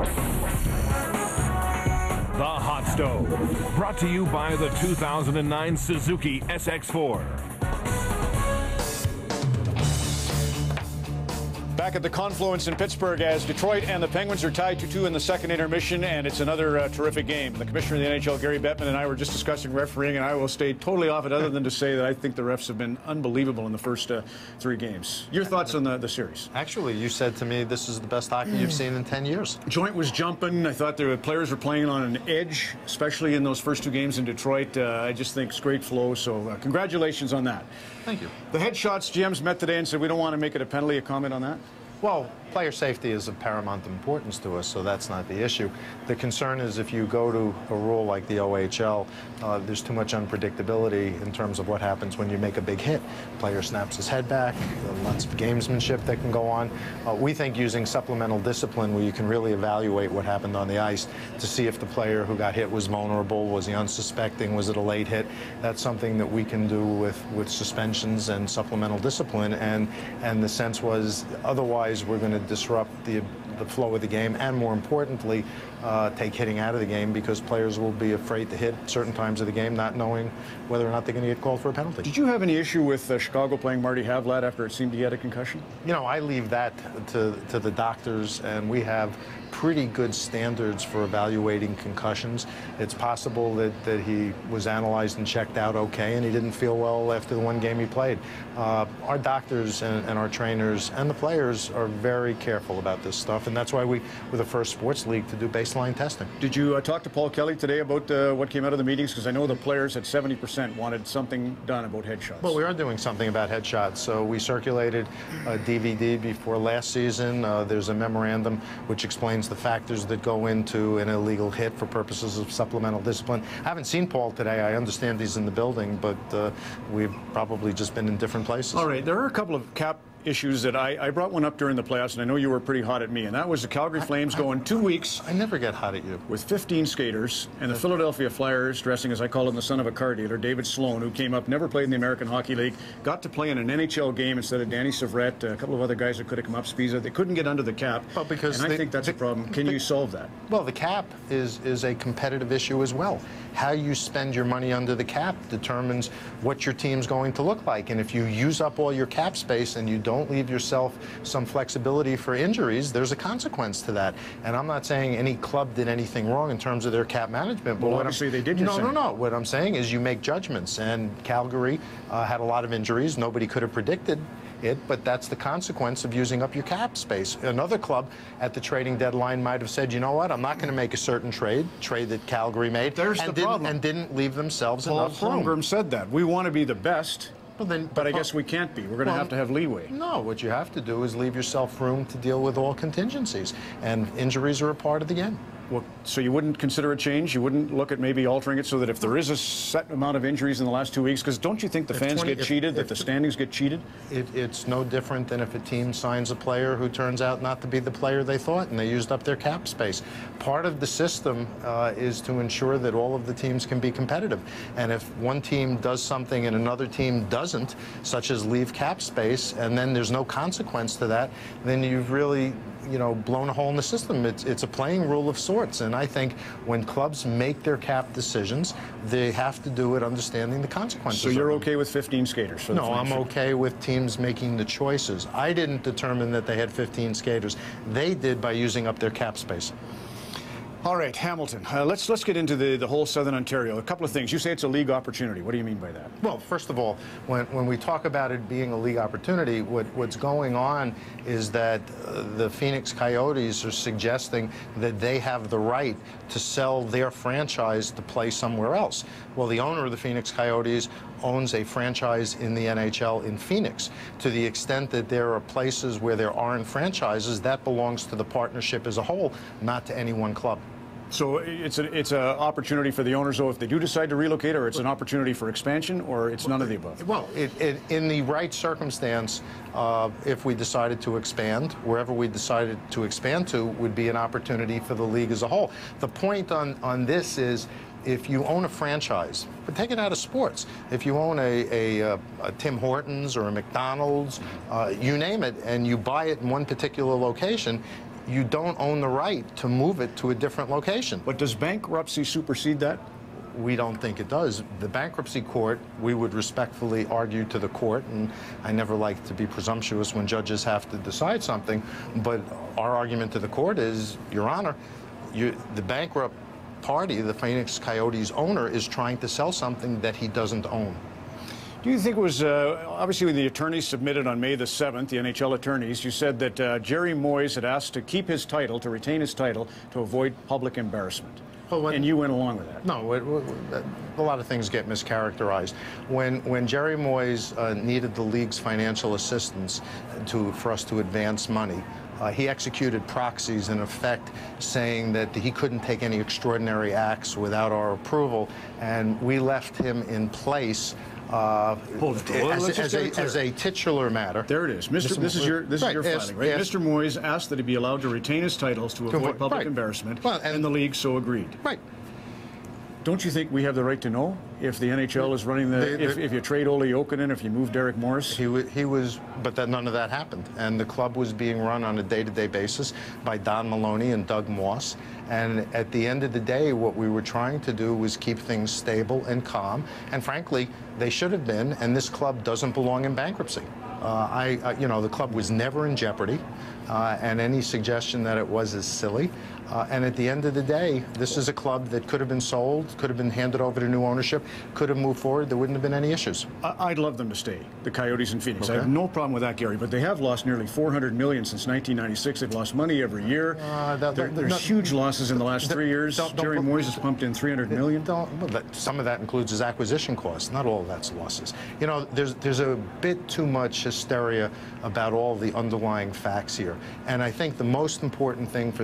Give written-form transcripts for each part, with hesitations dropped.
The Hot Stove, brought to you by the 2009 Suzuki SX4. Back at the Confluence in Pittsburgh as Detroit and the Penguins are tied 2-2 in the second intermission, and it's another terrific game. The commissioner of the NHL, Gary Bettman, and I were just discussing refereeing, and I will stay totally off it other than to say that I think the refs have been unbelievable in the first 3 games. Your thoughts on the series? Actually, you said to me this is the best hockey you've seen in 10 years. Joint was jumping. I thought the players were playing on an edge, especially in those first 2 games in Detroit. I just think it's great flow, so congratulations on that. Thank you. The headshots, GMs met today and said we don't want to make it a penalty. A comment on that? Well, player safety is of paramount importance to us, so that's not the issue. The concern is if you go to a rule like the OHL, there's too much unpredictability in terms of what happens when you make a big hit. Player snaps his head back, lots of gamesmanship that can go on. We think using supplemental discipline where you can really evaluate what happened on the ice to see if the player who got hit was vulnerable, was he unsuspecting, was it a late hit, that's something that we can do with suspensions and supplemental discipline, and the sense was otherwise we're going to disrupt the flow of the game and, more importantly, take hitting out of the game because players will be afraid to hit certain times of the game not knowing whether or not they're going to get called for a penalty. Did you have any issue with Chicago playing Marty Havlat after it seemed he had a concussion? You know, I leave that to the doctors, and we have pretty good standards for evaluating concussions. It's possible that he was analyzed and checked out okay and he didn't feel well after the 1 game he played. Our doctors and our trainers and the players are very careful about this stuff, and that's why we're the first sports league to do baseline testing. Did you talk to Paul Kelly today about what came out of the meetings? Because I know the players at 70% wanted something done about headshots. Well, we are doing something about headshots. So we circulated a DVD before last season. There's a memorandum which explains the factors that go into an illegal hit for purposes of supplemental discipline. I haven't seen Paul today. I understand he's in the building, but we've probably just been in different places. All right, there are a couple of cap issues that I brought one up during the playoffs, and I know you were pretty hot at me, and that was the Calgary Flames going 2 weeks. I never get hot at you. With 15 skaters, and the Philadelphia Flyers, dressing, as I call him, the son of a car dealer, David Sloan, who came up, never played in the American Hockey League, got to play in an NHL game instead of Danny Savret, a couple of other guys that could have come up, Spiza. They couldn't get under the cap, well, because and I think that's a problem. Can you solve that? Well, the cap is a competitive issue as well. How you spend your money under the cap determines what your team's going to look like, and if you use up all your cap space and you don't leave yourself some flexibility for injuries, there's a consequence to that. And I'm not saying any club did anything wrong in terms of their cap management. But well, obviously they did. No. What I'm saying is you make judgments, and Calgary had a lot of injuries. Nobody could have predicted it, but that's the consequence of using up your cap space. Another club at the trading deadline might have said, you know what, I'm not going to make a certain trade that Calgary made, and didn't leave themselves enough room. Paul Holmgren said that. We want to be the best. Well, but I guess we can't be. We're going to have leeway. No, what you have to do is leave yourself room to deal with all contingencies, and injuries are a part of the game. Well, so you wouldn't consider a change? You wouldn't look at maybe altering it so that if there is a set amount of injuries in the last 2 weeks, because don't you think the fans get cheated, that the standings get cheated? It's no different than if a team signs a player who turns out not to be the player they thought and they used up their cap space. Part of the system is to ensure that all of the teams can be competitive. And if one team does something and another team doesn't, such as leave cap space, and then there's no consequence to that, then you've really blown a hole in the system. It's a playing rule of sorts, and I think when clubs make their cap decisions, they have to do it understanding the consequences. So you're okay with 15 skaters? No, I'm okay with teams making the choices. I didn't determine that they had 15 skaters. They did by using up their cap space. All right, Hamilton, let's get into the whole Southern Ontario. A couple of things. You say it's a league opportunity. What do you mean by that? Well, first of all, when we talk about it being a league opportunity, what's going on is that the Phoenix Coyotes are suggesting that they have the right to sell their franchise to play somewhere else. Well, the owner of the Phoenix Coyotes owns a franchise in the NHL in Phoenix. To the extent that there are places where there aren't franchises, that belongs to the partnership as a whole, not to any one club. So it's an opportunity for the owners, though, if they do decide to relocate, or it's an opportunity for expansion, or it's none of the above? Well, in the right circumstance, if we decided to expand, wherever we decided to expand to would be an opportunity for the league as a whole. The point on this is, if you own a franchise, but take it out of sports, if you own a Tim Hortons or a McDonald's, you name it, and you buy it in one particular location, you don't own the right to move it to a different location. But does bankruptcy supersede that? We don't think it does. The bankruptcy court, we would respectfully argue to the court, and I never like to be presumptuous when judges have to decide something, but our argument to the court is, Your Honor, the bankrupt party, the Phoenix Coyotes owner, is trying to sell something that he doesn't own. Do you think it was, obviously when the attorneys submitted on May the 7th, the NHL attorneys, you said that Jerry Moyes had asked to keep his title, to retain his title, to avoid public embarrassment. And you went along with that? No, a lot of things get mischaracterized. When Jerry Moyes needed the league's financial assistance for us to advance money, he executed proxies, in effect, saying that he couldn't take any extraordinary acts without our approval, and we left him in place as a titular matter. There it is. This is your filing, right? Mr. Moyes asked that he be allowed to retain his titles to avoid public embarrassment, and the league so agreed. Right. Don't you think we have the right to know if the NHL is running if you trade Ole Jokinen, if you move Derek Morris? He was, but none of that happened. And the club was being run on a day-to-day basis by Don Maloney and Doug Moss. And at the end of the day, what we were trying to do was keep things stable and calm. And frankly, they should have been, and this club doesn't belong in bankruptcy. The club was never in jeopardy, and any suggestion that it was is silly. And at the end of the day, this is a club that could have been sold, could have been handed over to new ownership, could have moved forward. There wouldn't have been any issues. I'd love them to stay, the Coyotes in Phoenix. Okay. I have no problem with that, Gary, but they have lost nearly $400 million since 1996. They've lost money every year. There's huge losses in the last 3 years. Jerry Moyes has pumped in $300 million. Some of that includes his acquisition costs. Not all of that's losses. You know, there's a bit too much hysteria about all the underlying facts here. And I think the most important thing for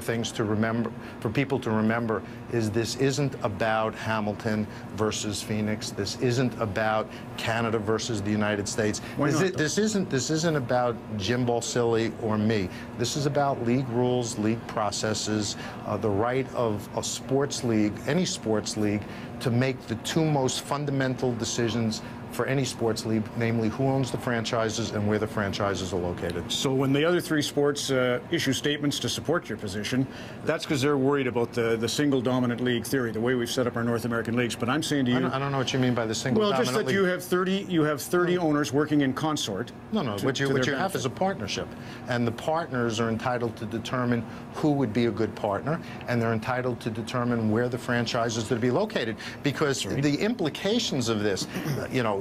people to remember is this isn't about Hamilton versus Phoenix. This isn't about Canada versus the United States. This isn't about Jim Balsillie or me. This is about league rules, league processes, the right of a sports league, any sports league, to make the two most fundamental decisions for any sports league, namely who owns the franchises and where the franchises are located. So when the other three sports issue statements to support your position, that's because they're worried about the single dominant league theory, the way we've set up our North American leagues. But I'm saying to you, I don't know what you mean by the single dominant league. Well, just that you have 30 owners working in consort. No. What you have is a partnership, and the partners are entitled to determine who would be a good partner, and they're entitled to determine where the franchises are to be located, because the implications of this,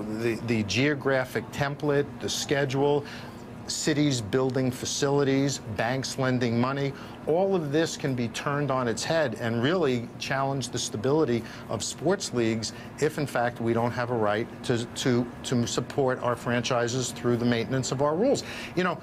the geographic template, the schedule, cities building facilities, banks lending money, all of this can be turned on its head and really challenge the stability of sports leagues if, in fact, we don't have a right to support our franchises through the maintenance of our rules. You know,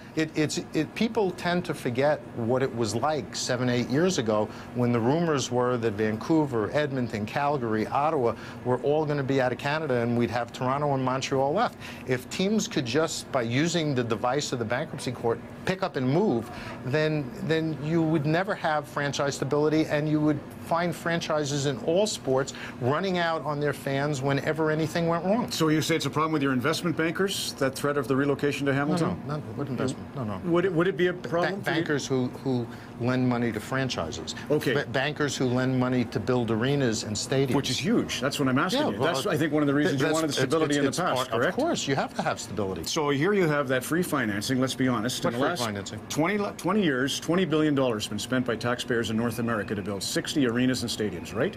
people tend to forget what it was like 7, 8 years ago when the rumors were that Vancouver, Edmonton, Calgary, Ottawa were all going to be out of Canada and we'd have Toronto and Montreal left. If teams could just, by using the device of the bankruptcy court, pick up and move, then you would never have franchise stability, and you would find franchises in all sports running out on their fans whenever anything went wrong. So you say it's a problem with your investment bankers, that threat of the relocation to Hamilton? No, what investment? No. Would it be a problem? Bankers who lend money to franchises. Okay. Bankers who lend money to build arenas and stadiums. Which is huge. That's what I'm asking you. That's, I think, one of the reasons you wanted the stability in the past, correct? Of course, you have to have stability. So here you have that free financing, let's be honest. What free financing? 20 years, $20 billion has been spent by taxpayers in North America to build 60 arenas and stadiums, right?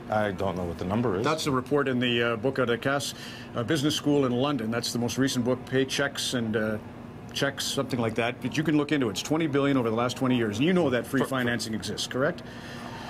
I don't know what the number is. That's a report in the book at the Cass Business School in London. That's the most recent book, Paychecks and Checks, something like that. But you can look into it. It's $20 billion over the last 20 years. And you know that free financing exists, correct?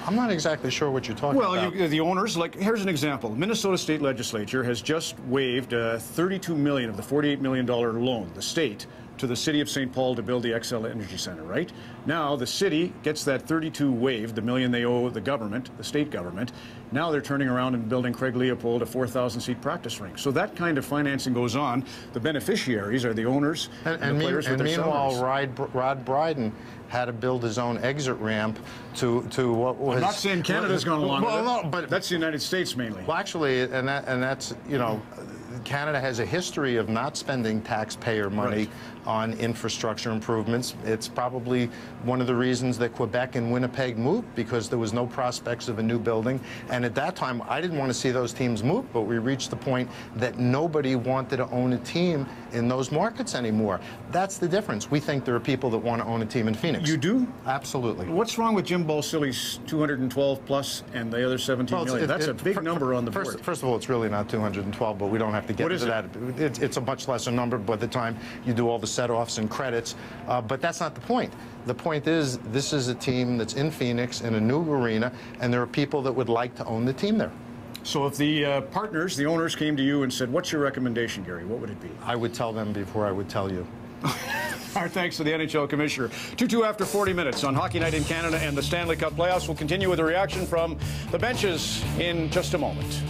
I'm not exactly sure what you're talking about. Well, the owners, like, here's an example. Minnesota State Legislature has just waived $32 million of the $48 million loan, the state, to the city of St. Paul to build the Xcel Energy Center, right? Now the city gets that 32 waived, the million they owe the government, the state government. Now they're turning around and building Craig Leopold a 4,000-seat practice rink. So that kind of financing goes on. The beneficiaries are the owners and the players with their meanwhile, salaries. Rod Brydon had to build his own exit ramp to what was... I'm not saying Canada's gone along with it. No, but that's the United States mainly. Well, actually, and that's, you know, Canada has a history of not spending taxpayer money on infrastructure improvements. It's probably one of the reasons that Quebec and Winnipeg moved, because there was no prospects of a new building. And at that time, I didn't want to see those teams move, but we reached the point that nobody wanted to own a team in those markets anymore. That's the difference. We think there are people that want to own a team in Phoenix. You do? Absolutely. What's wrong with Jim Balsilli's 212 plus and the other 17 million? That's a big number on the board. First of all, it's really not 212, but we don't have to get into that. It's a much lesser number by the time you do all the set-offs and credits. But that's not the point. The point is, this is a team that's in Phoenix in a new arena, and there are people that would like to own the team there. So if the partners, the owners, came to you and said, what's your recommendation, Gary? What would it be? I would tell them before I would tell you. Our thanks to the NHL Commissioner. 2-2 after 40 minutes on Hockey Night in Canada and the Stanley Cup playoffs. We'll continue with a reaction from the benches in just a moment.